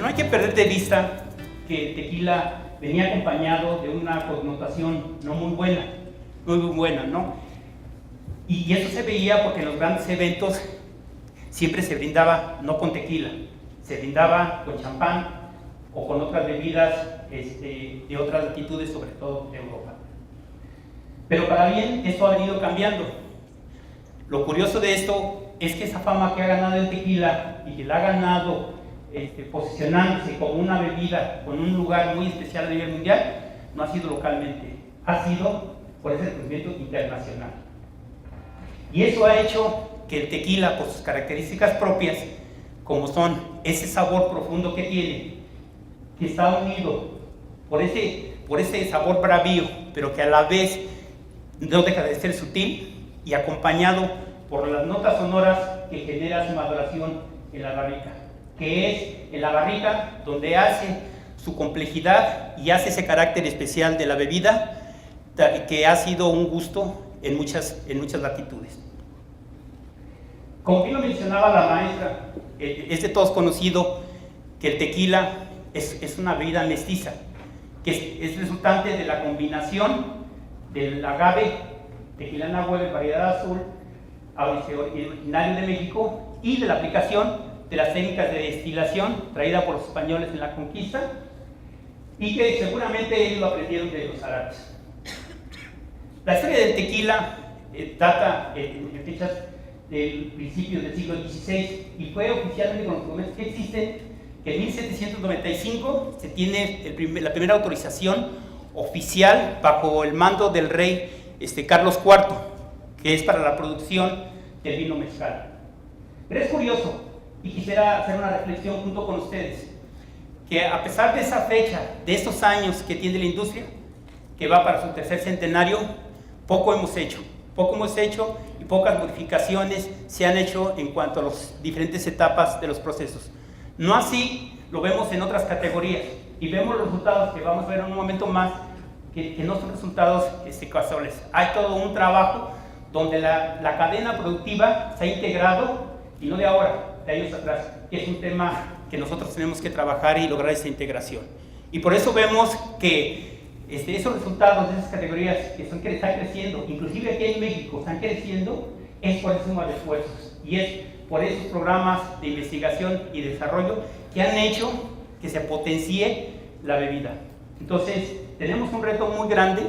Pero no hay que perder de vista que el tequila venía acompañado de una connotación no muy buena, ¿no? Y eso se veía porque en los grandes eventos siempre se brindaba no con tequila, se brindaba con champán o con otras bebidas de otras latitudes, sobre todo de Europa. Pero para bien, esto ha venido cambiando. Lo curioso de esto es que esa fama que ha ganado el tequila y que la ha ganado posicionándose como una bebida con un lugar muy especial a nivel mundial, no ha sido localmente, ha sido por ese reconocimiento internacional. Y eso ha hecho que el tequila, por sus características propias, como son ese sabor profundo que tiene, que está unido por ese sabor bravío, pero que a la vez no deja de ser sutil, y acompañado por las notas sonoras que genera su maduración en la barrica, que es en la barrica donde hace su complejidad y hace ese carácter especial de la bebida, que ha sido un gusto en muchas latitudes. Como bien lo mencionaba la maestra, es de todos conocido que el tequila es una bebida mestiza, que es resultante de la combinación del agave Tequilana Weber variedad azul, originario de México, y de la aplicación de las técnicas de destilación traída por los españoles en la conquista, y que seguramente ellos lo aprendieron de los árabes. La historia del tequila data en fechas del principio del siglo XVI y fue oficialmente con los documentos que existen que en 1795 se tiene la primera autorización oficial bajo el mando del rey Carlos IV, que es para la producción del vino mezcal. Pero es curioso, y quisiera hacer una reflexión junto con ustedes, que a pesar de esa fecha, de estos años que tiene la industria, que va para su tercer centenario, poco hemos hecho y pocas modificaciones se han hecho en cuanto a las diferentes etapas de los procesos. No así lo vemos en otras categorías y vemos los resultados que vamos a ver en un momento más, que no son resultados casuales. Hay todo un trabajo donde la cadena productiva se ha integrado, y no de ahora, de años atrás, que es un tema que nosotros tenemos que trabajar y lograr esa integración. Y por eso vemos que esos resultados de esas categorías que están creciendo, inclusive aquí en México están creciendo, es por esa suma de esfuerzos y es por esos programas de investigación y desarrollo que han hecho que se potencie la bebida. Entonces, tenemos un reto muy grande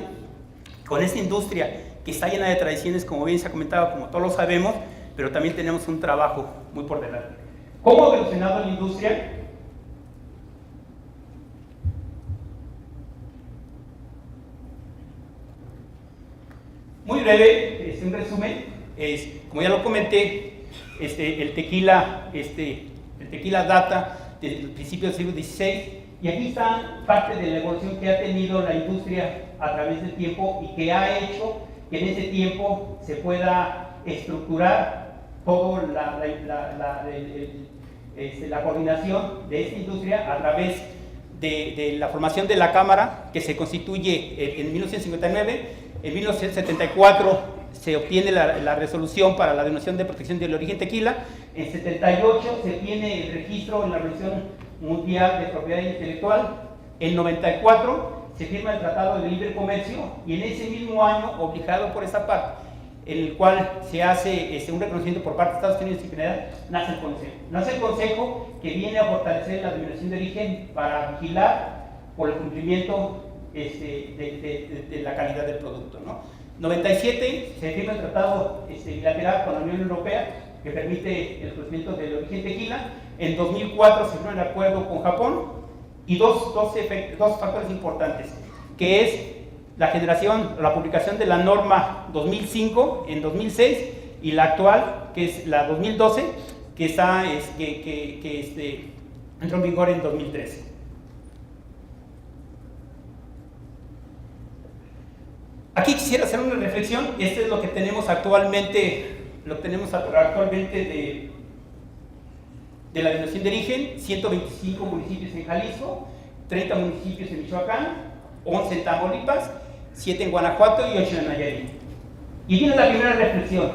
con esta industria que está llena de tradiciones, como bien se ha comentado, como todos lo sabemos, pero también tenemos un trabajo muy por delante. ¿Cómo ha evolucionado la industria? Muy breve, un resumen, como ya lo comenté, el tequila data desde el principio del siglo XVI, y aquí está parte de la evolución que ha tenido la industria a través del tiempo y que ha hecho que en ese tiempo se pueda estructurar toda la coordinación de esta industria a través de la formación de la Cámara, que se constituye en 1959. En 1974 se obtiene la resolución para la denominación de protección del origen tequila. En 78 se tiene el registro en la Organización Mundial de Propiedad Intelectual. En 94 se firma el Tratado de Libre Comercio, y en ese mismo año, obligado por esa parte, en el cual se hace un reconocimiento por parte de Estados Unidos y Canadá, nace el Consejo. Nace el Consejo, que viene a fortalecer la denominación de origen para vigilar por el cumplimiento de la calidad del producto, ¿no? 97 se firma el tratado bilateral con la Unión Europea que permite el reconocimiento del origen tequila. En 2004 se firma el acuerdo con Japón, y dos factores importantes, que es la publicación de la norma 2005 en 2006 y la actual, que es la 2012, que entró en vigor en 2013. Aquí quisiera hacer una reflexión. Este es lo que tenemos actualmente, de la denominación de origen: 125 municipios en Jalisco, 30 municipios en Michoacán, 11 en Tamaulipas, 7 en Guanajuato y 8 en Nayarit. Y viene la primera reflexión: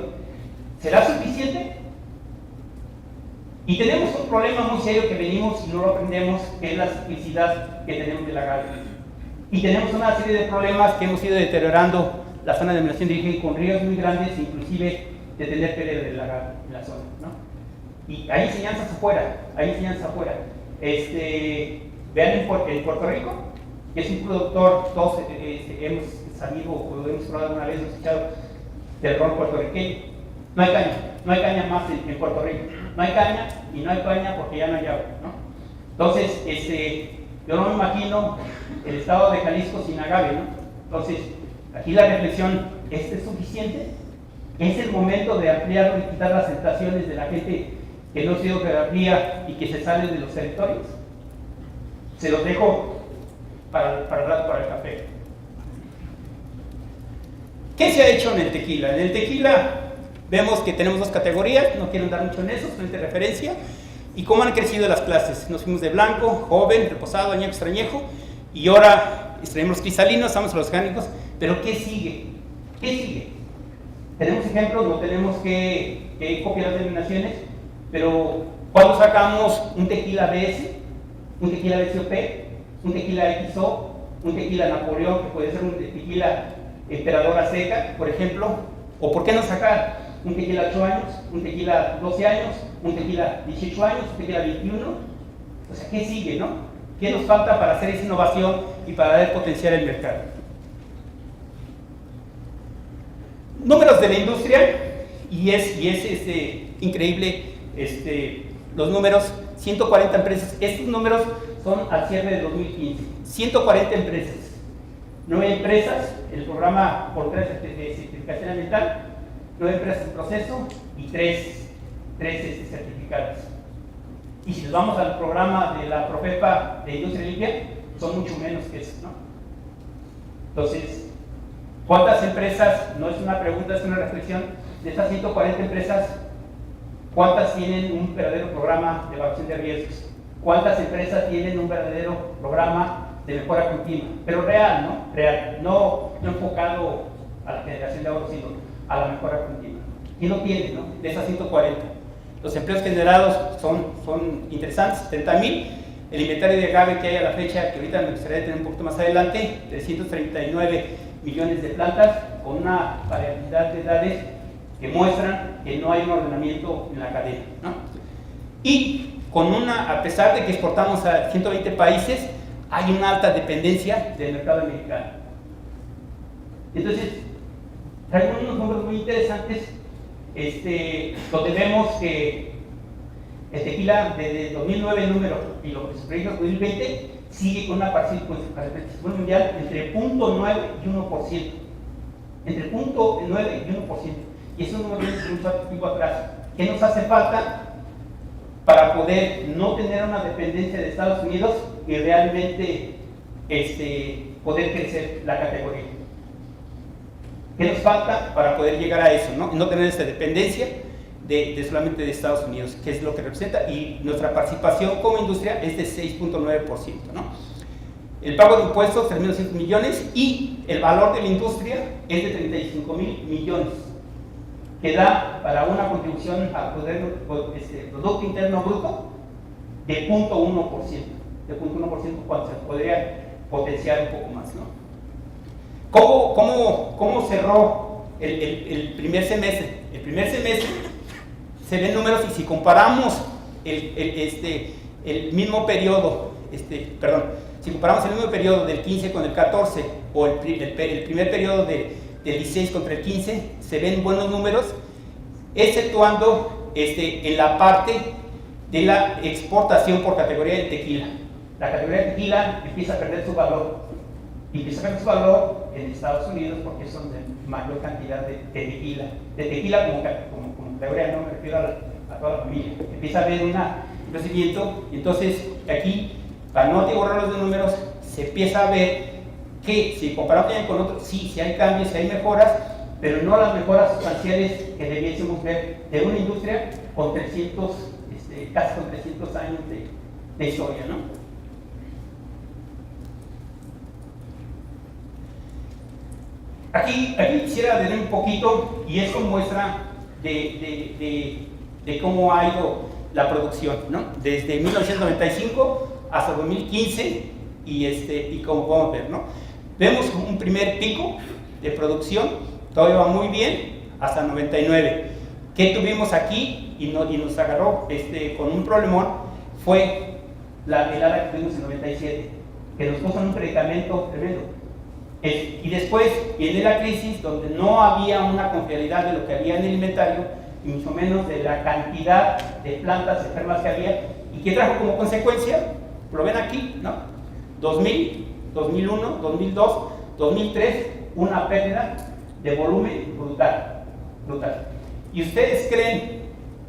¿será suficiente? Y tenemos un problema muy serio que venimos y no lo aprendemos, que es la ciclicidad que tenemos del agave. Y tenemos una serie de problemas que hemos ido deteriorando la zona de denominación de origen con ríos muy grandes, inclusive de tener pérdida del agave en la zona, ¿no? Y hay enseñanzas afuera, vean en Puerto Rico, que es un productor, todos hemos sabido o hemos probado alguna vez, hemos escuchado del ron puertorriqueño. No hay caña más en Puerto Rico. No hay caña y no hay caña porque ya no hay agua, ¿no? Entonces, yo no me imagino el estado de Jalisco sin agave, ¿no? Entonces, aquí la reflexión, ¿es suficiente? ¿Es el momento de ampliarlo y quitar las tentaciones de la gente que no ha sido terapia y que se sale de los territorios? Se los dejo para el café. ¿Qué se ha hecho en el tequila? En el tequila vemos que tenemos dos categorías, no quiero andar mucho en eso, solamente referencia, y cómo han crecido las clases. Nos fuimos de blanco, joven, reposado, añejo, extrañejo, y ahora extraemos cristalinos, estamos en los orgánicos, pero ¿qué sigue? ¿Qué sigue? Tenemos ejemplos, no tenemos que copiar las denominaciones, pero cuando sacamos un tequila BS, un tequila BCOP, un tequila XO, un tequila Napoleón, que puede ser un tequila Emperadora Seca, por ejemplo, o por qué no sacar un tequila 8 años, un tequila 12 años, un tequila 18 años, un tequila 21, o sea, ¿qué sigue, no? ¿Qué nos falta para hacer esa innovación y para dar potenciar el mercado? Números de la industria, y es increíble los números, 140 empresas, estos números son al cierre de 2015, 140 empresas, 9 empresas, el programa por 3 de certificación ambiental, 9 empresas en proceso y 3 certificadas. Y si nos vamos al programa de la Profepa de Industria Limpia, son mucho menos que eso, ¿no? Entonces, ¿cuántas empresas? No es una pregunta, es una reflexión. De estas 140 empresas, ¿cuántas tienen un verdadero programa de evaluación de riesgos? ¿Cuántas empresas tienen un verdadero programa de mejora continua? Pero real, ¿no? Real, no enfocado a la generación de ahorro, sino a la mejora continua. ¿Quién lo tiene, no? De esas 140. Los empleos generados son interesantes, 30,000. El inventario de agave que hay a la fecha, que ahorita me gustaría tener un poquito más adelante, 339 millones de plantas, con una variabilidad de edades que muestran que no hay un ordenamiento en la cadena, ¿no? Y a pesar de que exportamos a 120 países, hay una alta dependencia del mercado americano. Entonces, traigo unos números muy interesantes, donde vemos que el tequila desde 2009 el número y lo que se proyecta en 2020 sigue con una participación mundial entre 0.9 y 1%. Entre 0.9 y 1%. Y eso no viene de mucho tiempo atrás. ¿Qué nos hace falta para poder no tener una dependencia de Estados Unidos y realmente poder crecer la categoría? ¿Qué nos falta para poder llegar a eso, no tener esta dependencia de solamente de Estados Unidos, que es lo que representa? Y nuestra participación como industria es de 6.9%, ¿no? El pago de impuestos, 3.200 millones, y el valor de la industria es de 35,000 millones, que da para una contribución al Producto Interno Bruto de 0.1%, cuando se podría potenciar un poco más, ¿no? ¿Cómo cerró el primer semestre? El primer semestre se ven números, y si comparamos el mismo periodo, si comparamos el mismo periodo del 15 con el 14, o el primer periodo del 16 contra el 15, se ven buenos números, exceptuando en la parte de la exportación por categoría de tequila. La categoría de tequila empieza a perder su valor. Empieza a perder su valor en Estados Unidos porque son de mayor cantidad de tequila. De tequila como categoría, no me refiero a toda la familia. Empieza a haber un crecimiento, y entonces aquí, para no atiborrar los números, se empieza a ver que si comparamos con otros, sí hay cambios, sí hay mejoras, pero no las mejoras sustanciales que debiésemos ver de una industria con 300, casi con 300 años de historia, ¿no? Aquí quisiera ver un poquito, y esto muestra de cómo ha ido la producción, ¿no? Desde 1995 hasta 2015 y como podemos ver, ¿no? Vemos un primer pico de producción, todo iba muy bien hasta 99. ¿Qué tuvimos aquí y nos agarró con un problemón? Fue la helada que tuvimos en 97, que nos puso en un predicamento tremendo. Y después viene la crisis donde no había una confiabilidad de lo que había en el inventario, y mucho menos de la cantidad de plantas enfermas que había, y que trajo como consecuencia, lo ven aquí, ¿no? 2000, 2001, 2002, 2003, una pérdida de volumen brutal, brutal. ¿Y ustedes creen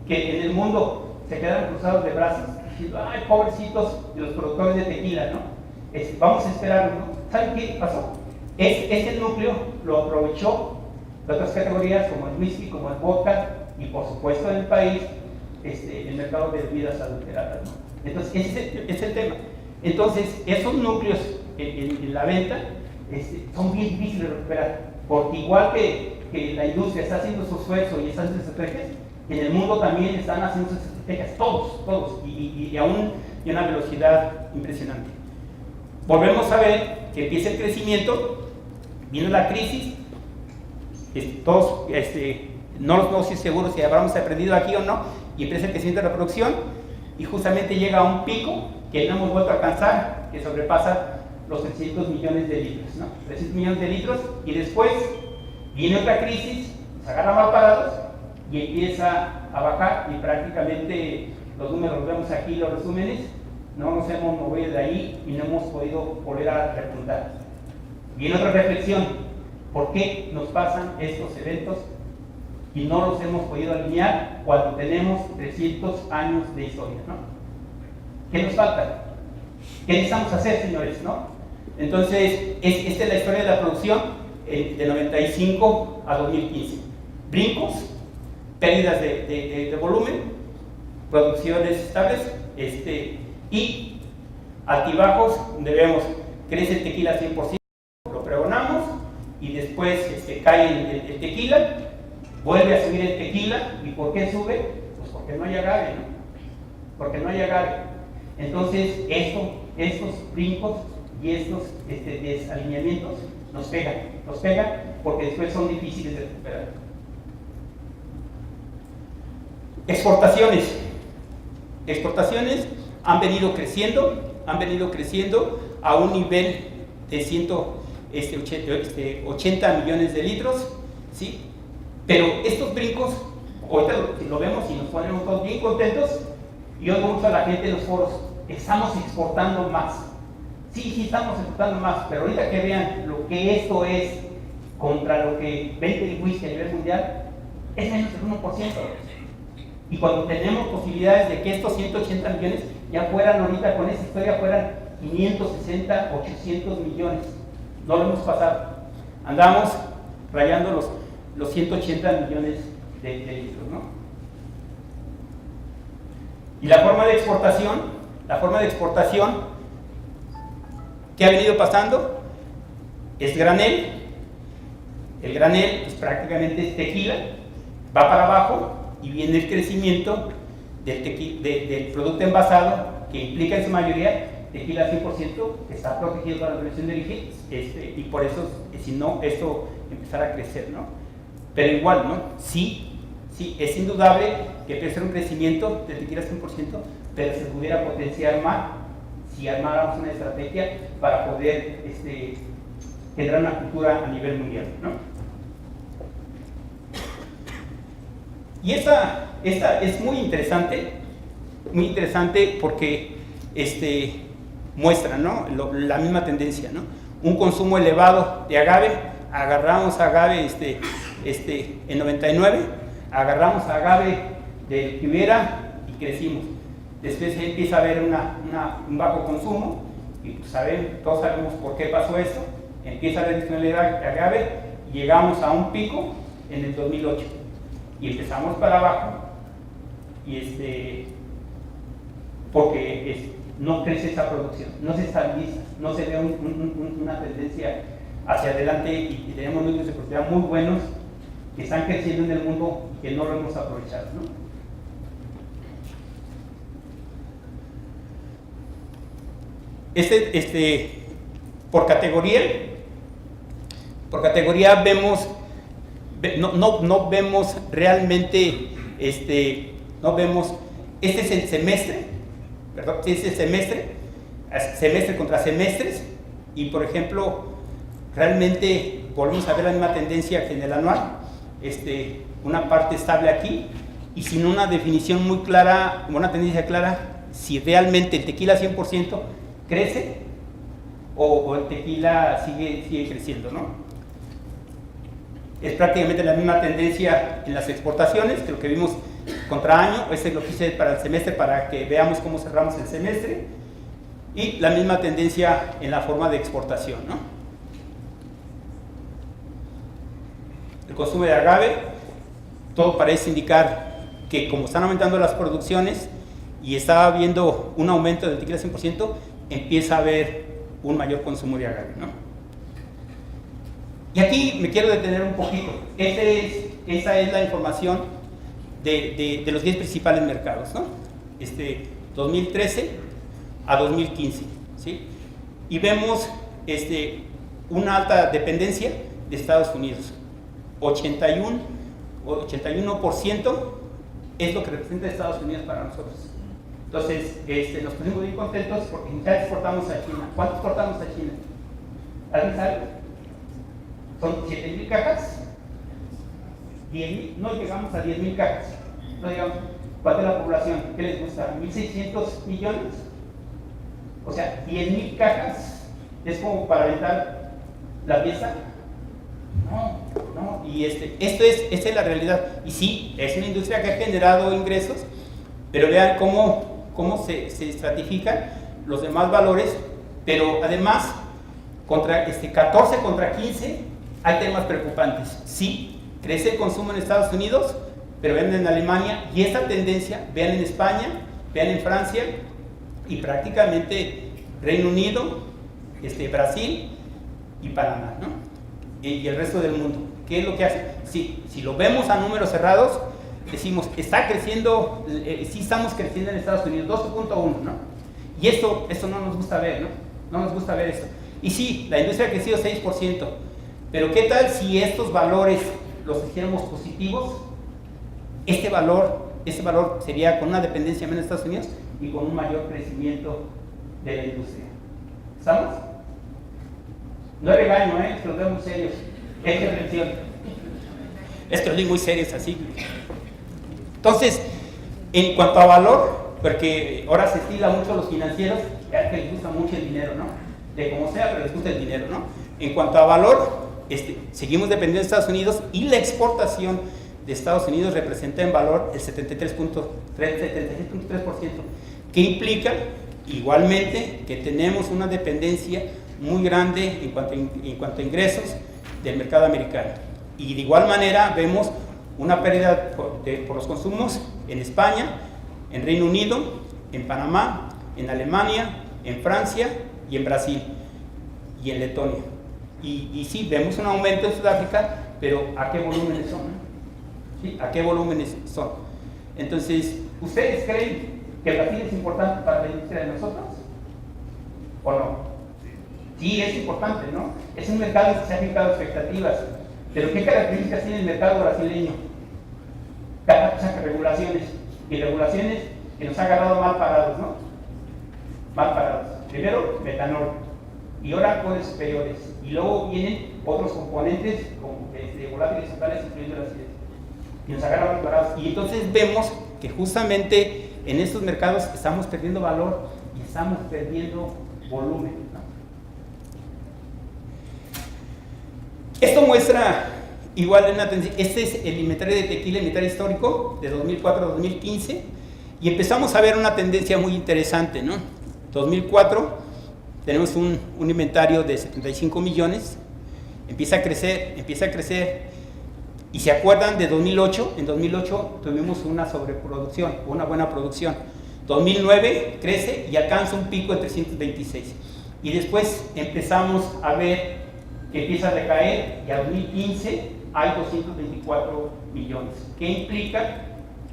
que en el mundo se quedaron cruzados de brazos diciendo, ay, pobrecitos de los productores de tequila, ¿no? Vamos a esperar, ¿no? ¿Saben qué pasó? Ese núcleo lo aprovechó de otras categorías como el whisky, como el vodka y por supuesto en el país el mercado de bebidas adulteradas, ¿no? Entonces ese es el tema. Entonces esos núcleos en la venta son bien difíciles de recuperar, porque igual que la industria está haciendo su esfuerzo y está haciendo sus estrategias, en el mundo también están haciendo sus estrategias, todos, y aún a una velocidad impresionante. Volvemos a ver que empieza el crecimiento, viene la crisis, todos no estoy seguro si habremos aprendido aquí o no, y empieza el crecimiento de la producción, y justamente llega a un pico que no hemos vuelto a alcanzar, que sobrepasa los 300 millones de litros, ¿no? 300 millones de litros, y después viene otra crisis, se agarra mal parados, y empieza a bajar, y prácticamente los números los vemos aquí, los resúmenes, no nos hemos movido de ahí y no hemos podido volver a repuntar. Viene otra reflexión, ¿por qué nos pasan estos eventos y no los hemos podido alinear cuando tenemos 300 años de historia, ¿no? ¿Qué nos falta? ¿Qué necesitamos hacer, señores, no? Entonces, esta es la historia de la producción de 95 a 2015. Brincos, pérdidas de volumen, producciones estables, y altibajos, donde vemos crece el tequila 100%, lo pregonamos, y después cae el tequila, vuelve a subir el tequila. ¿Y por qué sube? Pues porque no hay agave, ¿no? Porque no hay agave. Entonces estos brincos y estos desalineamientos nos pegan porque después son difíciles de recuperar. Exportaciones han venido creciendo a un nivel de 80 millones de litros, ¿sí? Pero estos brincos, ahorita lo vemos y nos ponemos todos bien contentos, y oigo mucho a la gente en los foros, estamos exportando más. Sí, estamos exportando más, pero ahorita que vean lo que esto es contra lo que vende el whisky a nivel mundial, es menos del 1%. Y cuando tenemos posibilidades de que estos 180 millones ya fueran ahorita con esta historia, fueran 560, 800 millones. No lo hemos pasado. Andamos rayando los 180 millones de litros, ¿no? Y la forma de exportación que ha venido pasando es granel. El granel pues, prácticamente es tequila, va para abajo y viene el crecimiento del producto envasado, que implica en su mayoría tequila 100%, que está protegido por la denominación de origen, y por eso, si no, esto empezará a crecer, ¿no? Pero igual, ¿no? Sí, es indudable que puede ser un crecimiento del tequila 100%, pero se pudiera potenciar más si armáramos una estrategia para poder generar una cultura a nivel mundial, ¿no? Y esta es muy interesante porque muestra, ¿no? La misma tendencia, ¿no? Un consumo elevado de agave. Agarramos agave en 99, agarramos agave del que hubiera y crecimos. Después empieza a haber un bajo consumo, y pues, todos sabemos por qué pasó esto. Empieza a haber disponibilidad de agave y llegamos a un pico en el 2008 y empezamos para abajo, y porque no crece esa producción, no se estabiliza, no se ve una tendencia hacia adelante, y tenemos núcleos de productividad muy buenos que están creciendo en el mundo y que no lo hemos aprovechado, ¿no? Por categoría vemos, no vemos realmente, no vemos, este es el semestre, perdón, este es el semestre contra semestres, y por ejemplo, realmente volvemos a ver la misma tendencia que en el anual, una parte estable aquí, y sin una definición muy clara, una tendencia clara, si realmente el tequila 100% crece o el tequila sigue creciendo, ¿no? Es prácticamente la misma tendencia en las exportaciones que lo que vimos contra año. Este lo quise para el semestre para que veamos cómo cerramos el semestre, y la misma tendencia en la forma de exportación, ¿no? El consumo de agave, todo parece indicar que como están aumentando las producciones y está habiendo un aumento del tequila 100%, empieza a haber un mayor consumo de agave, ¿no? Y aquí me quiero detener un poquito. Esa es la información de los 10 principales mercados, ¿no? 2013 a 2015, ¿sí? Y vemos una alta dependencia de Estados Unidos. 81% es lo que representa Estados Unidos para nosotros. Entonces, nos pusimos muy contentos porque ya exportamos a China. ¿Cuánto exportamos a China? ¿Alguien sabe? Son 7,000 cajas. 10,000, no llegamos a 10,000 cajas. No llegamos. ¿Cuál es la población? ¿Qué les gusta? ¿1,600 millones? O sea, 10,000 cajas es como para aventar la pieza. No, y esta es la realidad. Y sí, es una industria que ha generado ingresos, pero vean cómo se estratifican los demás valores, pero además, 14 contra 15, hay temas preocupantes. Sí, crece el consumo en Estados Unidos, pero vean en Alemania, y esta tendencia, vean en España, vean en Francia, y prácticamente Reino Unido, Brasil y Panamá, ¿no? Y el resto del mundo. ¿Qué es lo que hace? Sí, si lo vemos a números cerrados, decimos, está creciendo, sí estamos creciendo en Estados Unidos, 12.1, ¿no? Y esto no nos gusta ver, ¿no? No nos gusta ver esto. Y sí, la industria ha crecido 6%, pero ¿qué tal si estos valores los hiciéramos positivos? Este valor sería con una dependencia menos de Estados Unidos y con un mayor crecimiento de la industria. ¿Estamos? No es regaño, es que los veo muy serios. Es reflexión. Es que los digo muy serios así. Entonces, en cuanto a valor, porque ahora se estila mucho a los financieros, ya que les gusta mucho el dinero, ¿no? De como sea, pero les gusta el dinero, ¿no? En cuanto a valor, seguimos dependiendo de Estados Unidos, y la exportación de Estados Unidos representa en valor el 76.3%, que implica igualmente que tenemos una dependencia muy grande en cuanto a ingresos del mercado americano. Y de igual manera vemos una pérdida por los consumos en España, en Reino Unido, en Panamá, en Alemania, en Francia y en Brasil y en Letonia. Y sí, vemos un aumento en Sudáfrica, pero ¿a qué volúmenes son? ¿Sí? ¿A qué volúmenes son? Entonces, ¿ustedes creen que Brasil es importante para la industria de nosotros? ¿O no? Sí, es importante, ¿no? Es un mercado que se ha fijado expectativas. Pero ¿qué características tiene el mercado brasileño? Regulaciones. Y regulaciones que nos han agarrado mal parados, ¿no? Mal parados. Primero, metanol. Y ahora cosas superiores. Y luego vienen otros componentes como volátiles totales, incluyendo la acidez. Y nos agarran mal parados. Y entonces vemos que justamente en estos mercados estamos perdiendo valor y estamos perdiendo volumen, ¿no? Esto muestra igual una tendencia. Este es el inventario de tequila, el inventario histórico de 2004 a 2015, y empezamos a ver una tendencia muy interesante, ¿no? 2004 tenemos un inventario de 75 millones, empieza a crecer, y se acuerdan de 2008, en 2008 tuvimos una sobreproducción, una buena producción. 2009 crece y alcanza un pico de 326, y después empezamos a ver que empieza a decaer, y a 2015 hay 224 millones, que implica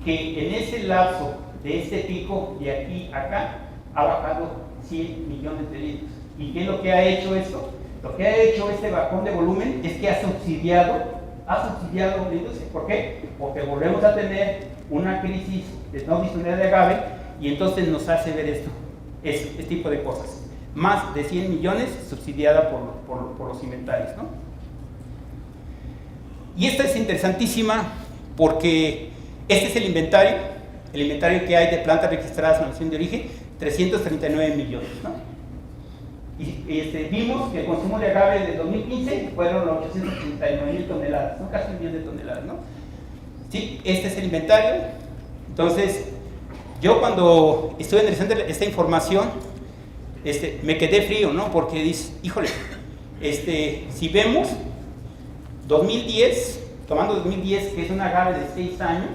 que en ese lapso de este pico de aquí a acá ha bajado 100 millones de litros. ¿Y qué es lo que ha hecho esto? Lo que ha hecho este bajón de volumen es que ha subsidiado la industria. ¿Por qué? Porque volvemos a tener una crisis de no disponibilidad de agave y entonces nos hace ver este tipo de cosas. Más de 100 millones subsidiada por los inventarios, ¿no? Y esta es interesantísima porque este es el inventario que hay de plantas registradas en la nación de origen, 339 millones, ¿no? Y vimos que el consumo de agave de 2015 fueron 889.000 toneladas, ¿no? Casi 1 millón de toneladas, ¿no? Sí, este es el inventario. Entonces, yo cuando estuve analizando esta información, me quedé frío, ¿no? Porque dices, híjole, si vemos 2010, tomando 2010, que es un agave de 6 años,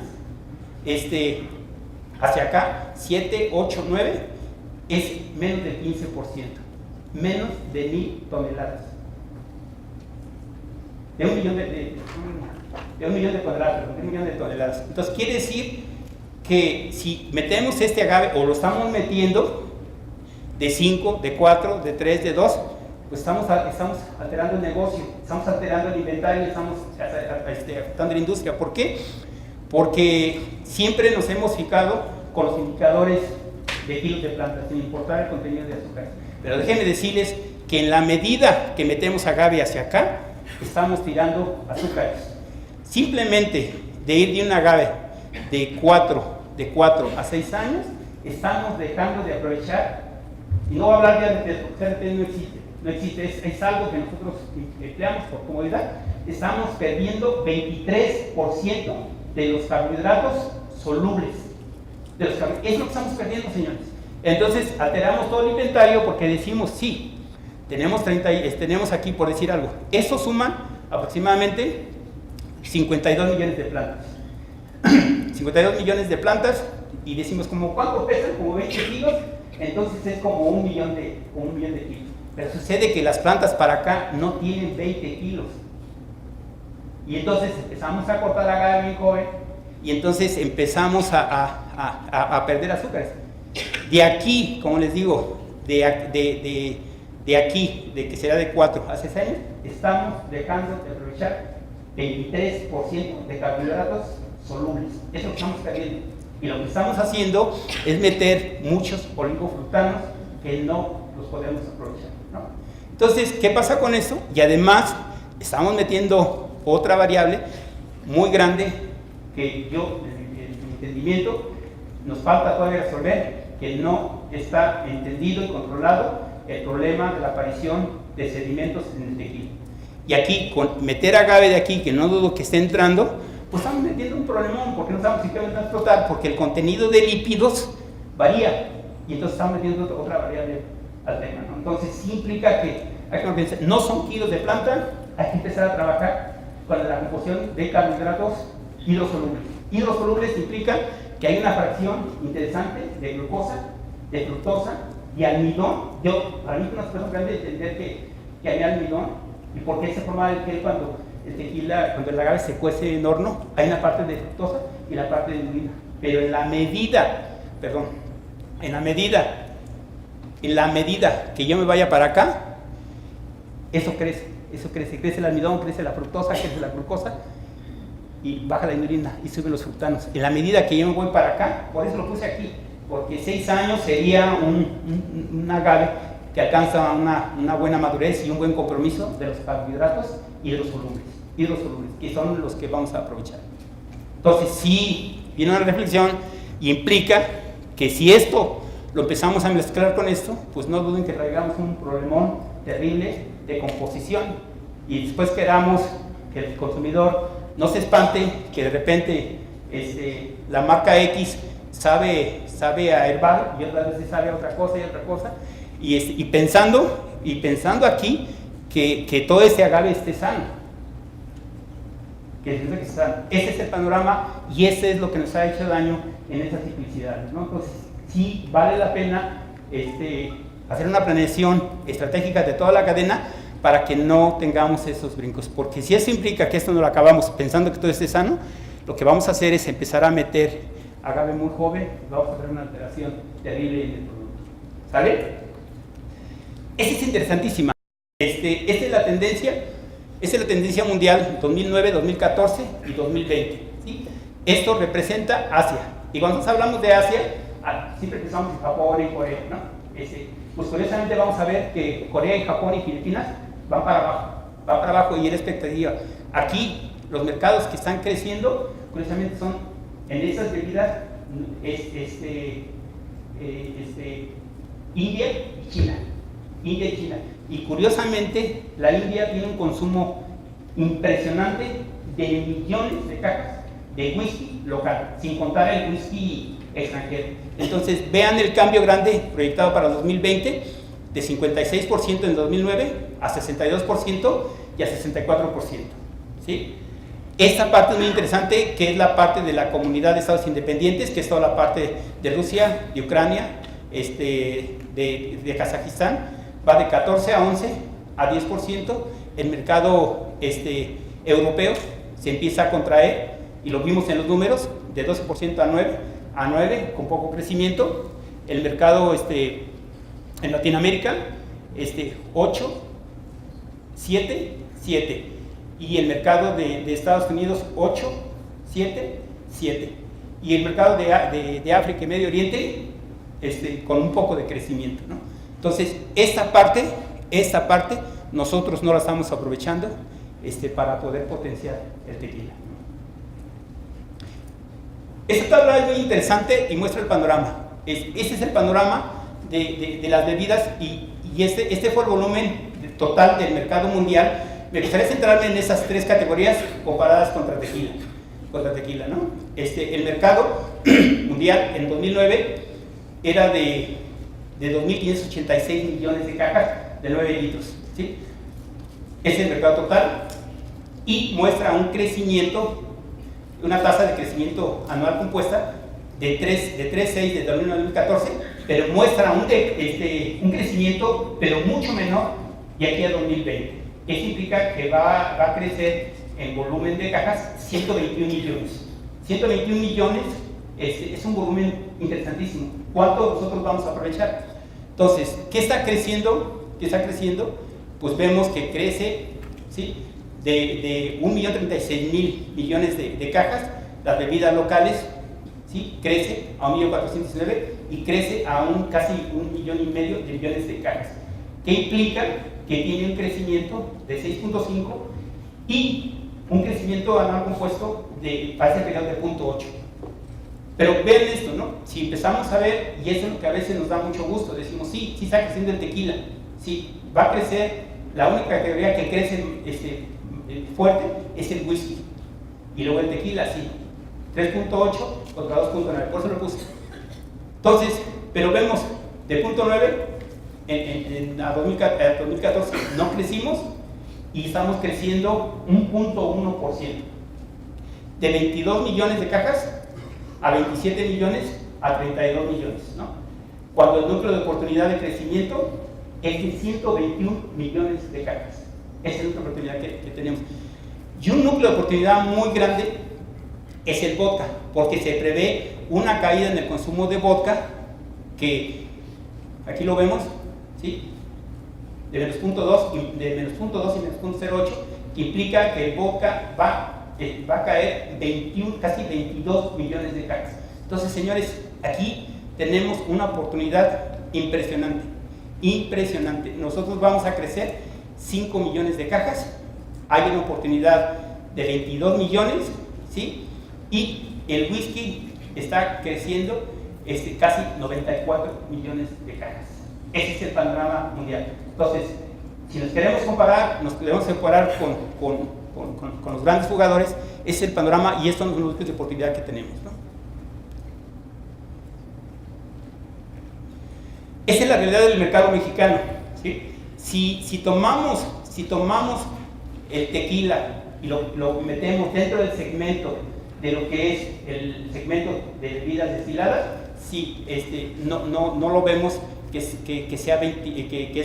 hacia acá, 7, 8, 9, es menos del 15%, menos de 1,000 toneladas. De 1 millón de toneladas. Entonces, quiere decir que si metemos este agave, o lo estamos metiendo de 5, de 4, de 3, de 2, pues estamos alterando el negocio, estamos alterando el inventario, estamos afectando la industria. ¿Por qué? Porque siempre nos hemos fijado con los indicadores de kilos de plantas, sin importar el contenido de azúcar. Pero déjenme decirles que en la medida que metemos agave hacia acá, estamos tirando azúcares. Simplemente de ir de un agave de 4 a 6 años, estamos dejando de aprovechar, y no voy a hablar ya de CRT, no existe, es algo que nosotros empleamos por comodidad. Estamos perdiendo 23% de los carbohidratos solubles. Es lo que estamos perdiendo, señores. Entonces, alteramos todo el inventario porque decimos, sí, tenemos aquí, por decir algo, eso suma aproximadamente 52 millones de plantas. 52 millones de plantas, y decimos, como ¿cuánto pesan? Como 20 kilos, entonces es como 1 millón de kilos. Pero sucede que las plantas para acá no tienen 20 kilos. Y entonces empezamos a cortar agave bien joven, y entonces empezamos a perder azúcares. De aquí, como les digo, de aquí, de que será de 4 a 6 años, estamos dejando de aprovechar 23% de carbohidratos solubles. Eso es lo que estamos perdiendo. Y lo que estamos haciendo es meter muchos oligofrutanos que no los podemos aprovechar, ¿no? Entonces, ¿qué pasa con eso? Y además, estamos metiendo otra variable muy grande que yo, en mi entendimiento, nos falta todavía resolver, que no está entendido y controlado el problema de la aparición de sedimentos en el tejido. Y aquí, con meter agave de aquí, que no dudo que esté entrando, pues estamos metiendo un problemón, porque no sabemos si queremos transportar, porque el contenido de lípidos varía, y entonces estamos metiendo otra variable al tema, ¿no? Entonces sí implica que hay que organizar, no son kilos de planta, hay que empezar a trabajar con la composición de carbohidratos hidrosolubles. Hidrosolubles implica que hay una fracción interesante de glucosa, de fructosa y almidón. Para mí es una cosa grande entender que hay almidón, y por qué se forma el gel cuando el tequila, cuando el agave se cuece en horno, hay una parte de fructosa y la parte de inulina. Pero en la medida que yo me vaya para acá, eso crece el almidón, crece la fructosa, crece la glucosa y baja la inulina y suben los fructanos. En la medida que yo me voy para acá, por eso lo puse aquí, porque 6 años sería un agave que alcanza una buena madurez y un buen compromiso de los carbohidratos hidrosolubles, que son los que vamos a aprovechar. Entonces, sí, viene una reflexión y implica que si esto lo empezamos a mezclar con esto, pues no duden que traigamos un problemón terrible de composición, y después queramos que el consumidor no se espante que de repente la marca X sabe a herbal y otras veces sabe a otra cosa, y pensando aquí que todo ese agave esté sano, ese es el panorama, y ese es lo que nos ha hecho daño en estas ciclicidades, ¿no? Entonces sí vale la pena hacer una planeación estratégica de toda la cadena para que no tengamos esos brincos, porque si eso implica que esto no lo acabamos pensando que todo esté sano, lo que vamos a hacer es empezar a meter agave muy joven, vamos a tener una alteración terrible en el producto. ¿Sale? Esa es interesantísima. Esta es la tendencia mundial 2009, 2014 y 2020. ¿Sí? Esto representa Asia. Y cuando nosotros hablamos de Asia, siempre pensamos en Japón y Corea, ¿no? Pues curiosamente vamos a ver que Corea y Japón y Filipinas van para abajo y es la expectativa. Aquí los mercados que están creciendo, curiosamente son en esas bebidas India y China. India y China. Y curiosamente, la India tiene un consumo impresionante de millones de cajas de whisky local, sin contar el whisky extranjero. Entonces, vean el cambio grande proyectado para 2020, de 56% en 2009 a 62% y a 64%. ¿Sí? Esta parte es muy interesante, que es la parte de la comunidad de estados independientes, que es toda la parte de Rusia, de Ucrania, de Kazajistán, va de 14 a 11 a 10%. El mercado europeo se empieza a contraer, y lo vimos en los números, de 12% a 9, con poco crecimiento. El mercado en Latinoamérica, 8, 7, 7. Y el mercado de Estados Unidos, 8, 7, 7. Y el mercado de África y Medio Oriente, con un poco de crecimiento, ¿no? Entonces, esta parte nosotros no la estamos aprovechando para poder potenciar el tequila. Esta tabla es muy interesante y muestra el panorama. Este es el panorama de las bebidas y este fue el volumen total del mercado mundial. Me gustaría centrarme en esas tres categorías comparadas contra tequila, ¿no? El mercado mundial en 2009 era de 2.586 millones de cajas de 9 litros, ¿sí? Es el mercado total y muestra un crecimiento, una tasa de crecimiento anual compuesta de 3.6 desde 2009 a 2014, pero muestra un crecimiento pero mucho menor de aquí a 2020. Eso implica que va a crecer en volumen de cajas 121 millones. 121 millones es un volumen interesantísimo. ¿Cuánto nosotros vamos a aprovechar? Entonces, ¿qué está creciendo? Pues vemos que crece, ¿sí? De 1.036.000 millones de cajas, las bebidas locales, ¿sí? Crece a 1.419.000 y crece a casi 1,5 millones de millones de cajas. ¿Qué implica? Que tiene un crecimiento de 6.5 y un crecimiento anual compuesto para ese periodo de 0.8. Pero vean esto, ¿no? Si empezamos a ver, y eso es lo que a veces nos da mucho gusto, decimos, sí está creciendo el tequila, sí, va a crecer, la única categoría que crece fuerte es el whisky, y luego el tequila, sí, 3.8 contra 2.9, por eso lo puse. Entonces, pero vemos, de 0.9 a 2014 no crecimos, y estamos creciendo 1.1%, de 22 millones de cajas a 27 millones a 32 millones, ¿no? Cuando el núcleo de oportunidad de crecimiento es de 121 millones de cajas. Esa es la oportunidad que tenemos. Y un núcleo de oportunidad muy grande es el vodka, porque se prevé una caída en el consumo de vodka que, aquí lo vemos, ¿sí? De menos 0.2 y menos 0.08, que implica que el vodka va a caer casi 22 millones de cajas. Entonces, señores, aquí tenemos una oportunidad impresionante. Nosotros vamos a crecer 5 millones de cajas, hay una oportunidad de 22 millones, ¿sí? Y el whisky está creciendo casi 94 millones de cajas. Ese es el panorama mundial. Entonces, si nos queremos comparar con los grandes jugadores, ese es el panorama y estos son los núcleos de oportunidad que tenemos, ¿no? Esa es la realidad del mercado mexicano, ¿sí? Si tomamos el tequila y lo metemos dentro del segmento de lo que es el segmento de bebidas destiladas, sí, no lo vemos que es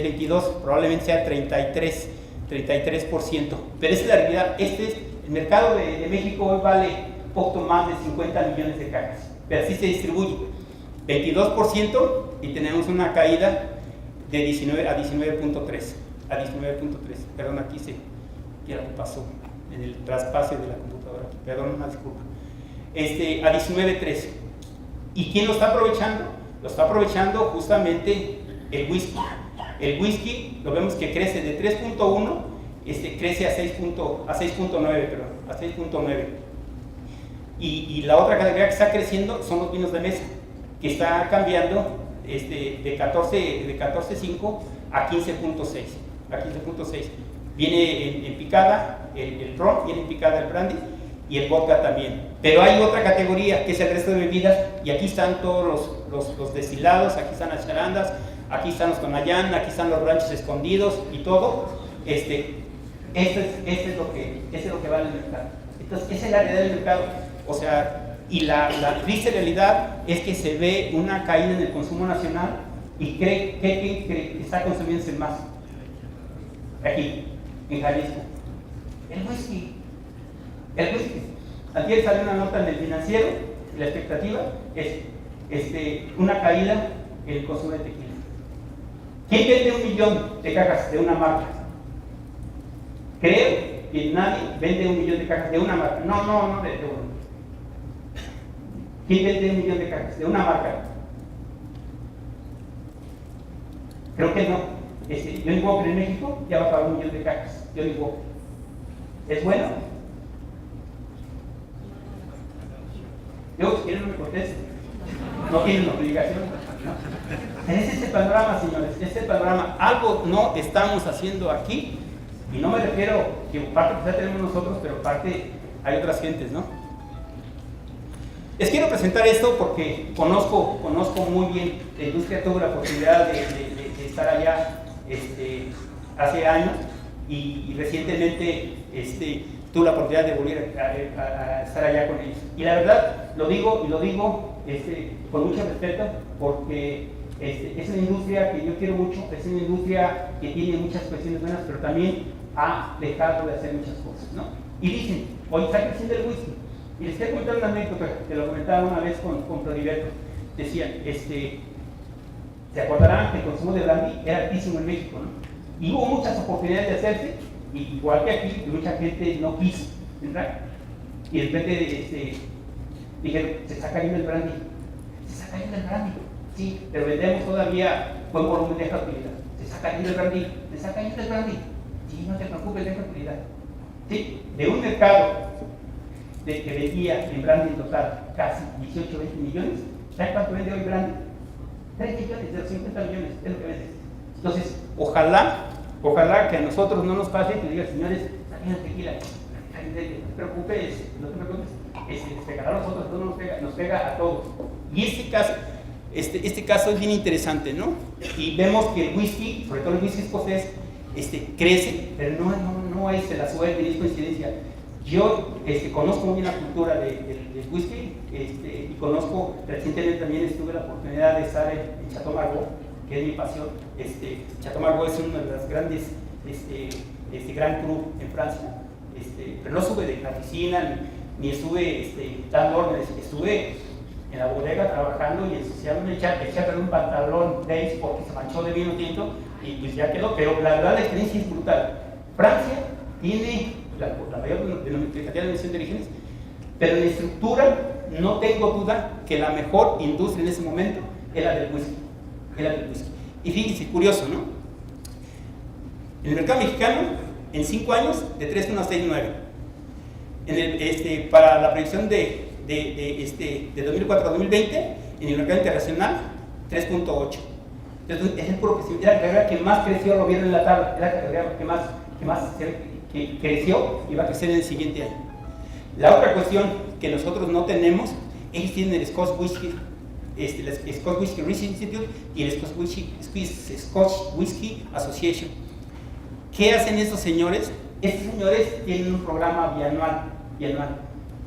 22, probablemente sea 33%, pero esa es la realidad. El mercado de México hoy vale poco más de 50 millones de cajas, pero así se distribuye. 22% y tenemos una caída de 19 a 19.3. Perdón, aquí ¿qué algo pasó en el traspase de la computadora? Perdón, una disculpa. A 19.3. ¿Y quién lo está aprovechando? Lo está aprovechando justamente el whisky. El whisky lo vemos que crece de 3.1, crece a 6.9, y la otra categoría que está creciendo son los vinos de mesa, que está cambiando de 14.5 a 15.6. Viene en picada el ron, viene en picada el brandy y el vodka también. Pero hay otra categoría que es el resto de bebidas, y aquí están todos los destilados, aquí están las charandas, aquí están los tonayán, aquí están los ranchos escondidos y todo. Este es lo que vale el mercado. Entonces, esa es la realidad del mercado. O sea, y la triste realidad es que se ve una caída en el consumo nacional y cree que está consumiéndose más. Aquí, en Jalisco. El whisky. Ayer salió una nota en el Financiero, y la expectativa es una caída en el consumo de tequila. ¿Quién vende 1 millón de cajas de una marca? Creo que nadie vende 1 millón de cajas de una marca. No de uno. ¿Quién vende 1 millón de cajas de una marca? Creo que no. Johnnie Walker en México ya va a pagar 1 millón de cajas. Johnnie Walker. ¿Es bueno? Yo, si quieren, no me contesten. No tienen obligación. Es este panorama, señores. Este panorama. Algo no estamos haciendo aquí. Y no me refiero que parte quizá tenemos nosotros, pero parte hay otras gentes, ¿no? Les quiero presentar esto porque conozco muy bien la industria. Tuve la oportunidad de estar allá hace años y recientemente tuve la oportunidad de volver a estar allá con ellos. Y la verdad, lo digo con mucho respeto, porque es una industria que yo quiero mucho, es una industria que tiene muchas cuestiones buenas, pero también ha dejado de hacer muchas cosas, ¿no? Y dicen, hoy está creciendo el whisky. Y les quiero contar una anécdota, que lo comentaba una vez con Floriberto. Decían, se acordarán que el consumo de brandy era altísimo en México, ¿no? Y hubo muchas oportunidades de hacerse, y igual que aquí, mucha gente no quiso entrar. Y de repente dijeron, se está cayendo el brandy. Sí, pero vendemos todavía buen volumen de esta utilidad. Se está cayendo el brandy. Sí, no te preocupes, deja utilidad. Sí, de un mercado que vendía en brandy en total casi 18 o 20 millones, ¿sabes cuánto vende hoy brandy? 3 millones, de los 50 millones, es lo que vende. Entonces, ojalá que a nosotros no nos pase que digan, señores, está bien el tequila, no te preocupes, les pegará a nosotros, nos pega a todos. Y este caso es bien interesante, ¿no? Y vemos que el whisky, sobre todo el whisky escocés, crece, pero no es la suerte, ni es coincidencia. Yo conozco muy bien la cultura del whisky, y conozco, recientemente también tuve la oportunidad de estar en Chateau Margaux, que es mi pasión. Chateau Margaux es uno de los grandes Grand Cru en Francia, pero no sube de la oficina, ni estuve dando órdenes, estuve en la bodega trabajando y ensuciándome, echándole un pantalón beige porque se manchó de vino tinto y pues ya quedó. Pero la verdad la experiencia es brutal. Francia tiene la mayor cantidad de denominación de orígenes, pero en estructura no tengo duda que la mejor industria en ese momento es la del whisky. Y fíjense, curioso, ¿no? En el mercado mexicano, en 5 años, de 3,6,9. Para la proyección de 2004 a 2020, en el mercado internacional, 3.8. Entonces, es el puro crecimiento. La categoría que más creció, lo vieron en la tabla, es la categoría que más creció y va a crecer en el siguiente año. La otra cuestión que nosotros no tenemos, ellos tienen el Scotch Whisky, el Scotch Whisky Research Institute y el Scotch Whisky Association. ¿Qué hacen estos señores? Estos señores tienen un programa bianual.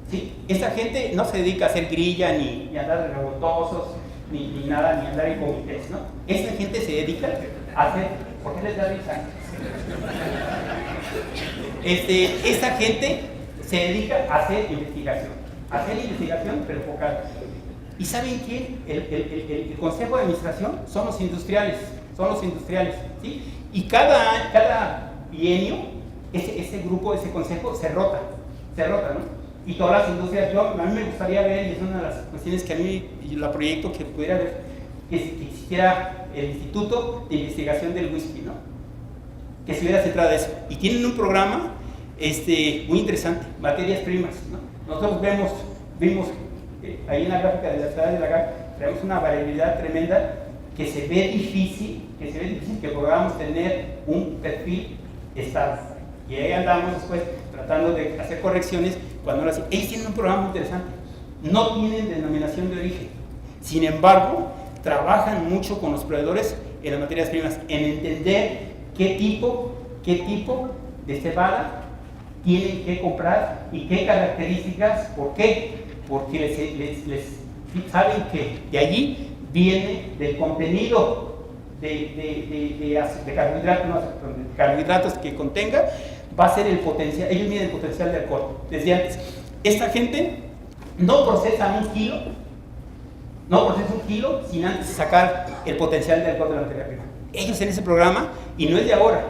¿Sí? Esta gente no se dedica a hacer grilla, ni a andar de revoltosos, ni nada, ni a andar en comités, ¿no? Esta gente se dedica a hacer... ¿Por qué les da risa? Esta gente se dedica a hacer investigación, pero enfocada. ¿Y saben qué? El consejo de administración son los industriales, ¿sí? Y cada bienio, ese grupo, ese consejo se rota, ¿no? Y todas las industrias, a mí me gustaría ver, y es una de las cuestiones que a mí la proyecto que pudiera ver, que existiera el Instituto de Investigación del Whisky, ¿no? Que estuviera centrado en eso. Y tienen un programa muy interesante, materias primas, ¿no? Nosotros vimos ahí en la gráfica de la ciudad de la GAC, tenemos una variabilidad tremenda que se ve difícil que podamos tener un perfil estable. Y ahí andamos después tratando de hacer correcciones cuando lo hacen. Ellos tienen un programa muy interesante, no tienen denominación de origen, sin embargo, trabajan mucho con los proveedores en las materias primas, en entender qué tipo de cebada tienen que comprar y qué características. ¿Por qué? Porque saben que de allí viene del contenido de carbohidratos que contenga, va a ser el potencial. Ellos miden el potencial de alcohol desde antes. Esta gente no procesa un kilo sin antes sacar el potencial de alcohol de la materia prima. Ellos en ese programa, y no es de ahora,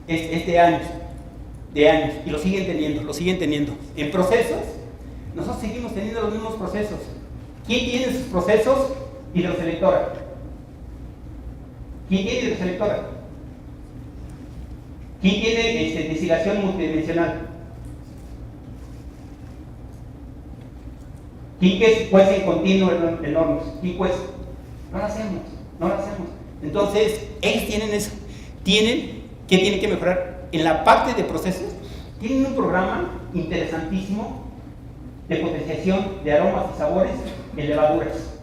es de años, y lo siguen teniendo. En procesos, nosotros seguimos teniendo los mismos procesos. ¿Quién tiene sus procesos? Hidroselectora. ¿Quién tiene hidroselectora? ¿Quién tiene destilación multidimensional? ¿Quién cuece en continuo en hornos? ¿Quién cuece? No lo hacemos. Entonces, ellos tienen eso. ¿Qué tienen que mejorar? En la parte de procesos, tienen un programa interesantísimo de potenciación de aromas y sabores en levaduras.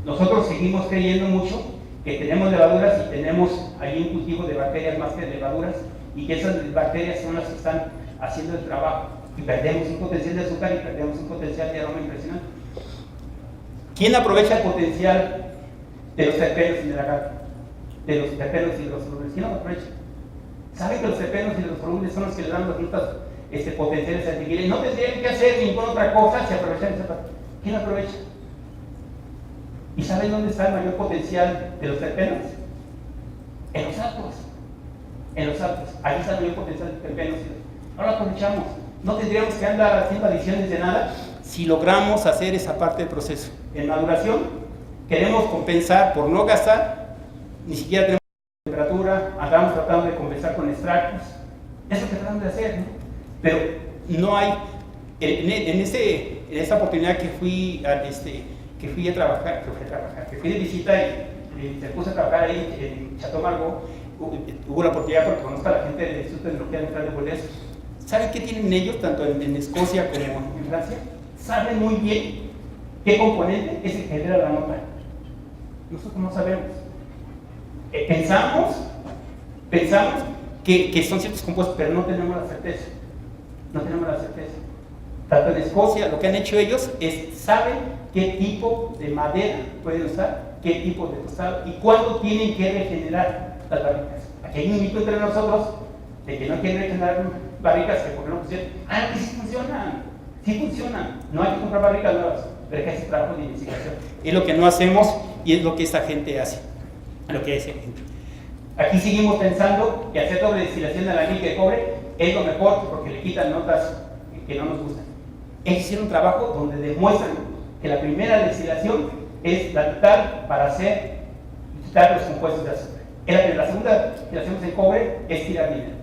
Nosotros seguimos creyendo mucho que tenemos levaduras y tenemos ahí un cultivo de bacterias más que de levaduras, y que esas bacterias son las que están haciendo el trabajo, y perdemos un potencial de azúcar y perdemos un potencial de aroma impresionante. ¿Quién aprovecha el potencial de los terpenos y de la carne? De los terpenos y de los solubles. ¿Quién lo aprovecha? ¿Saben que los terpenos y los solubles son los que le dan los frutas potenciales artificiales? No tendrían que hacer ninguna otra cosa si aprovechan esa parte. ¿Quién lo aprovecha? ¿Y saben dónde está el mayor potencial de los terpenos? En los altos. Ahí está el mayor potencial de terpenos. No lo aprovechamos. No tendríamos que andar haciendo adiciones de nada si logramos hacer esa parte del proceso. En maduración, queremos compensar por no gastar, ni siquiera tenemos temperatura, andamos tratando de compensar con extractos. Eso es lo que tratamos de hacer, ¿no? Pero no hay, en esa oportunidad que fui de visita y se puse a trabajar ahí en Chateau Margaux, hubo la oportunidad porque conozco a la gente del Instituto de Tecnología Nuclear de Bordeaux. ¿Saben qué tienen ellos, tanto en Escocia como en Francia? Saben muy bien qué componente es el que genera la nota. Nosotros no sabemos. Pensamos que son ciertos compuestos, pero no tenemos la certeza. Tanto en Escocia, lo que han hecho ellos es, saben qué tipo de madera pueden usar, qué tipo de tostado y cuándo tienen que regenerar las barricas. Aquí hay un mito entre nosotros de que no quieren regenerar barricas, que porque no pusieron. Que sí funcionan. No hay que comprar barricas nuevas, pero hay que hacer trabajo de investigación. Es lo que no hacemos y es lo que esta gente hace. Aquí seguimos pensando que hacer doble destilación de la mica de cobre es lo mejor porque le quitan notas que no nos gustan. Ellos hicieron un trabajo donde demuestran que la primera destilación es la vital para quitar los compuestos de azúcar. La segunda que hacemos en cobre es tirar dinero.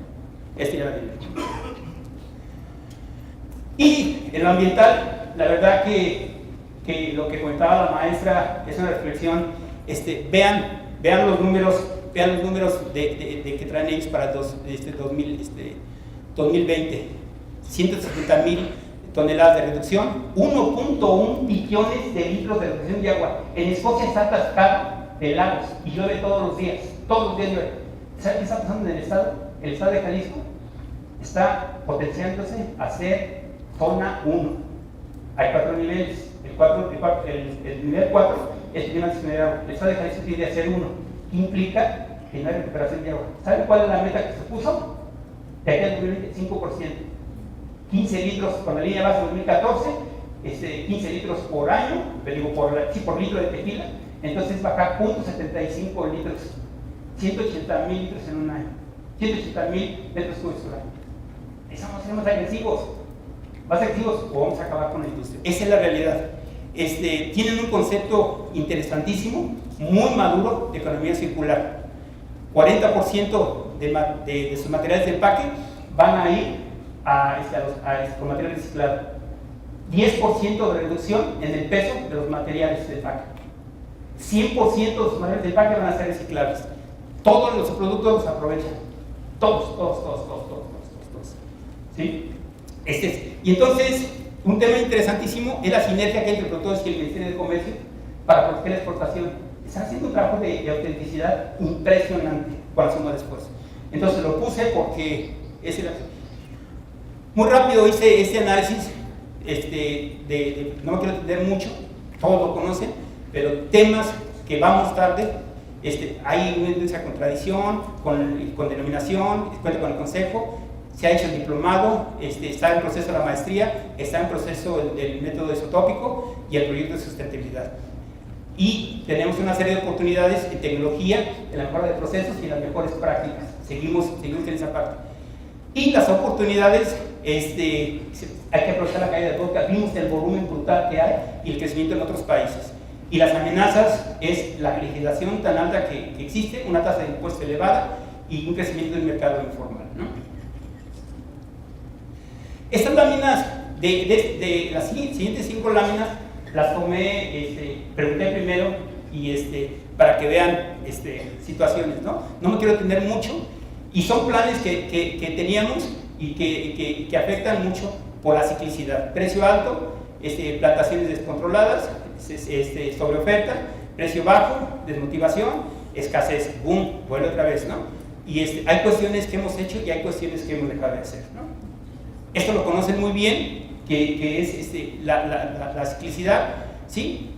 Y en lo ambiental, la verdad que lo que comentaba la maestra es una reflexión. Vean los números de que traen ellos para 2020. 170,000 toneladas de reducción, 1.1 billones de litros de reducción de agua. En Escocia está atascado de lagos y llueve todos los días llueve. ¿Saben qué está pasando en el estado? El estado de Jalisco está potenciándose a ser zona 1. Hay 4 niveles. El nivel 4 es el nivel de agua. El estado de Jalisco tiene a ser 1. Implica que no hay recuperación de agua. ¿Saben cuál es la meta que se puso? De aquí al 2020, 5%. 15 litros con la línea base 2014, 15 litros por año, por litro de tequila, entonces baja 0.75 litros, 180,000 litros en un año, 180,000 metros cúbicos por año. Estamos siendo más agresivos, o vamos a acabar con la industria. Esa es la realidad. Tienen un concepto interesantísimo, muy maduro, de economía circular. 40% de sus materiales de empaque van a ir con material reciclado. 10% de reducción en el peso de los materiales de empaque. 100% de los materiales de empaque van a ser reciclables. Todos los productos los aprovechan. Todos. ¿Sí? Y entonces, un tema interesantísimo es la sinergia que hay entre productores y el Ministerio de Comercio para proteger la exportación. Están haciendo un trabajo de autenticidad impresionante con la suma de esfuerzo. Entonces lo puse porque muy rápido hice este análisis, no me quiero entender mucho, todos lo conocen, pero temas que vamos tarde. Hay una industria con tradición, con denominación, cuenta con el consejo, se ha hecho el diplomado, está en proceso la maestría, está en proceso el método isotópico y el proyecto de sustentabilidad. Y tenemos una serie de oportunidades en tecnología, en la mejora de procesos y en las mejores prácticas. Seguimos en esa parte. Y las oportunidades, hay que aprovechar la caída de vodka. Vimos el volumen brutal que hay y el crecimiento en otros países. Y las amenazas es la legislación tan alta que existe, una tasa de impuesto elevada y un crecimiento del mercado informal, ¿no? Estas láminas, de las siguientes 5 láminas, las tomé, pregunté primero y para que vean situaciones, ¿no? No me quiero detener mucho, y son planes que teníamos y que afectan mucho por la ciclicidad. Precio alto, plantaciones descontroladas, sobreoferta, precio bajo, desmotivación, escasez, boom, vuelve otra vez, ¿no? Y hay cuestiones que hemos hecho y hay cuestiones que hemos dejado de hacer, ¿no? Esto lo conocen muy bien, que es la ciclicidad, ¿sí?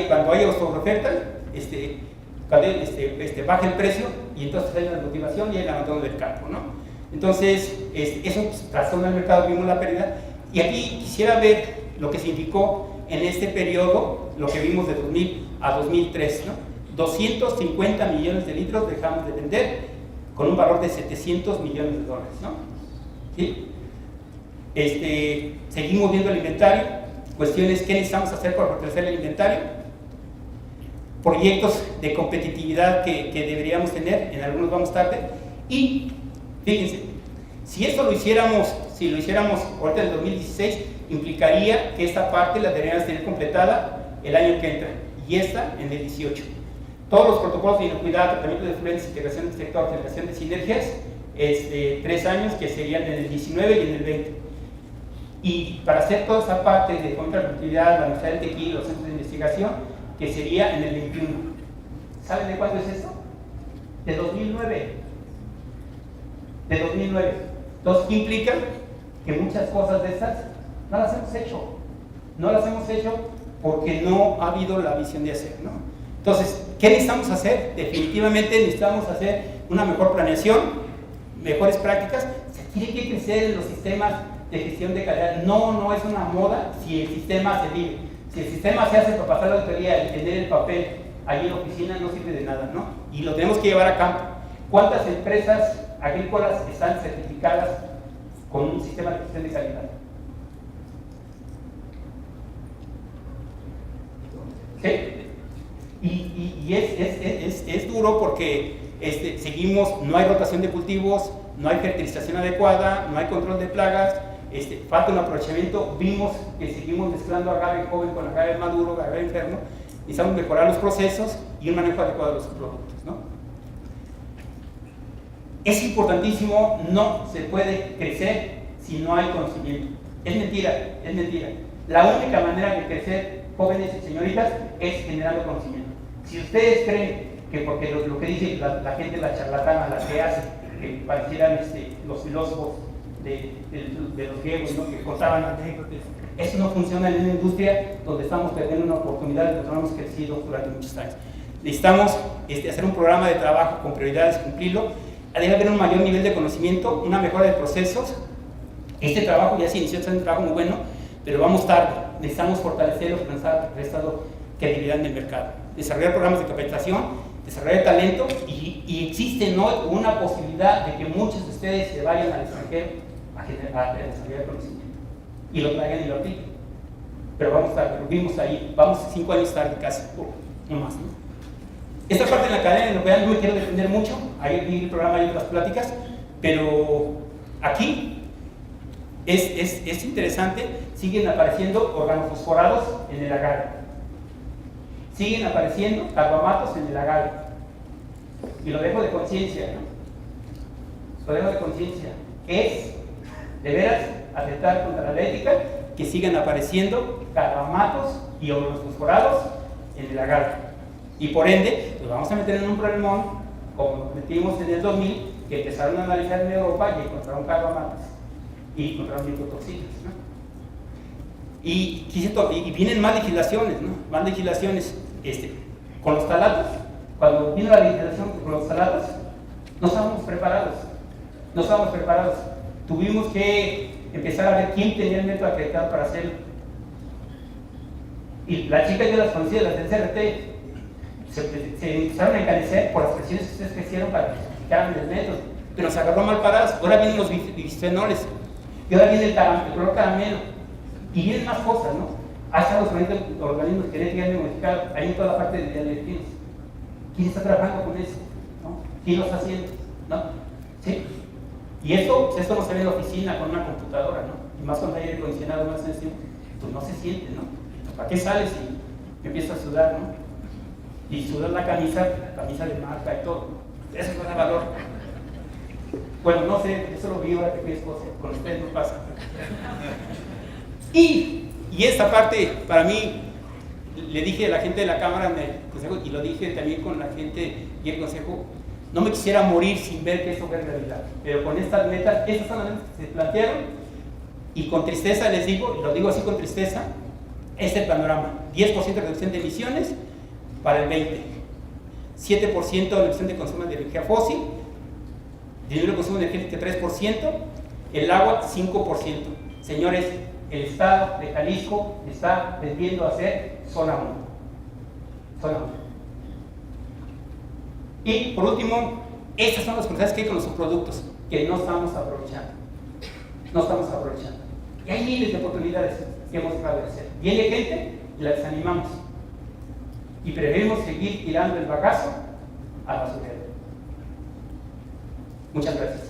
Cuando haya sobreoferta, baja el precio y entonces hay una motivación y hay el abandono del campo, ¿no? Entonces, eso trastorna el mercado, vimos la pérdida. Y aquí quisiera ver lo que significó en este periodo, lo que vimos de 2000 a 2003, ¿no? 250 millones de litros dejamos de vender con un valor de 700 millones de dólares, ¿no? ¿Sí? Seguimos viendo el inventario, cuestiones que necesitamos hacer para fortalecer el inventario, proyectos de competitividad que deberíamos tener, en algunos vamos tarde, y fíjense, si lo hiciéramos ahorita en el 2016, implicaría que esta parte la deberíamos tener completada el año que entra, y esta en el 18. Todos los protocolos de inocuidad, tratamiento de efluentes, integración del sector, generación de sinergias, 3 años que serían en el 19 y en el 20. Y para hacer toda esa parte de contraproductividad, la Universidad del Tequila, los centros de investigación, que sería en el 21. ¿Saben de cuándo es esto? De 2009. De 2009. Entonces, ¿qué implica? Que muchas cosas de estas no las hemos hecho. No las hemos hecho porque no ha habido la visión de hacer, ¿no? Entonces, ¿qué necesitamos hacer? Definitivamente necesitamos hacer una mejor planeación, mejores prácticas. Se tiene que crecer en los sistemas de gestión de calidad. No es una moda si el sistema se vive. Si el sistema se hace para pasar la auditoría y tener el papel allí en la oficina, no sirve de nada, ¿no? Y lo tenemos que llevar a campo. ¿Cuántas empresas agrícolas están certificadas con un sistema de gestión de calidad? ¿Sí? Y es duro porque seguimos, no hay rotación de cultivos, no hay fertilización adecuada, no hay control de plagas, falta un aprovechamiento. Vimos que seguimos mezclando agave joven con agave maduro, agave enfermo. Necesitamos mejorar los procesos y un manejo adecuado de los productos, ¿no? Es importantísimo, no se puede crecer si no hay conocimiento. Es mentira. La única manera de crecer, jóvenes y señoritas, es generando conocimiento. Si ustedes creen que porque lo que dice la gente, la charlatana, la que hace, que parecieran los filósofos de los griegos, ¿no?, que contaban anécdotas, eso no funciona en una industria donde estamos perdiendo una oportunidad, donde no hemos crecido durante muchos años. Necesitamos hacer un programa de trabajo con prioridades, cumplirlo. Debe haber un mayor nivel de conocimiento, una mejora de procesos, Este trabajo ya se inició, es un trabajo muy bueno, pero vamos tarde. Necesitamos fortalecerlo para estar prestando credibilidad en el mercado. Desarrollar programas de capacitación, desarrollar talento y existe hoy una posibilidad de que muchos de ustedes se vayan al extranjero a desarrollar conocimiento y lo traigan y lo apliquen. Pero vamos tarde, lo vimos ahí, vamos 5 años tarde casi, no más, ¿no? Esta parte de la cadena europea no me quiero defender mucho, ahí vi el programa y otras pláticas, pero aquí es interesante, siguen apareciendo organofosforados en el agave, siguen apareciendo carbamatos en el agave, y lo dejo de conciencia, ¿no? Lo dejo de conciencia, es de veras atentar contra la ética que sigan apareciendo carbamatos y organofosforados en el agave, y por ende, pues vamos a meter en un problemón, como nos metimos en el 2000, que empezaron a analizar en Europa y encontraron carbamatos y encontraron microtoxinas, ¿no? Y vienen más legislaciones, ¿no? Más legislaciones con los talatos. Cuando vino la legislación con los talatos, no estábamos preparados. Tuvimos que empezar a ver quién tenía el método acreditado para hacerlo. Y las chicas yo las conocía, las del CRT, se empezaron a encarecer por las presiones que ustedes hicieron para que explicaran el método, pero se agarró mal paradas. Ahora vienen los bisfenoles, y ahora viene el color caramelo, y vienen más cosas, ¿no? Hasta los organismos genéticamente modificados, ahí en toda la parte de dialectinos. ¿Quién está trabajando con eso? ¿No? ¿Quién lo está haciendo? ¿No? ¿Sí? Y esto no se ve en la oficina con una computadora, ¿no? Y más con aire acondicionado, más sencillo, pues no se siente, ¿no? ¿Para qué sales y empiezas a sudar, ¿no? Y sudar la camisa de marca y todo. Eso no da valor. Bueno, no sé, eso lo vi ahora que fui a Escocia, con ustedes no pasa. Y esta parte, para mí, le dije a la gente de la Cámara en el Consejo, y lo dije también con la gente y el Consejo, no me quisiera morir sin ver que esto fue realidad. Pero con estas metas, estas son las metas que se plantearon, y con tristeza les digo, y lo digo así con tristeza, este panorama: 10% de reducción de emisiones para el 20, 7% de reducción de consumo de energía fósil, disminuir el consumo energético 3%, el agua 5%. Señores, el estado de Jalisco está tendiendo a ser zona 1. Zona 1. Y por último, estas son las oportunidades que hay con los subproductos que no estamos aprovechando. Y hay miles de oportunidades que hemos dejado de hacer. Viene gente y la desanimamos. Y preferimos seguir tirando el bagazo a basurero. Muchas gracias.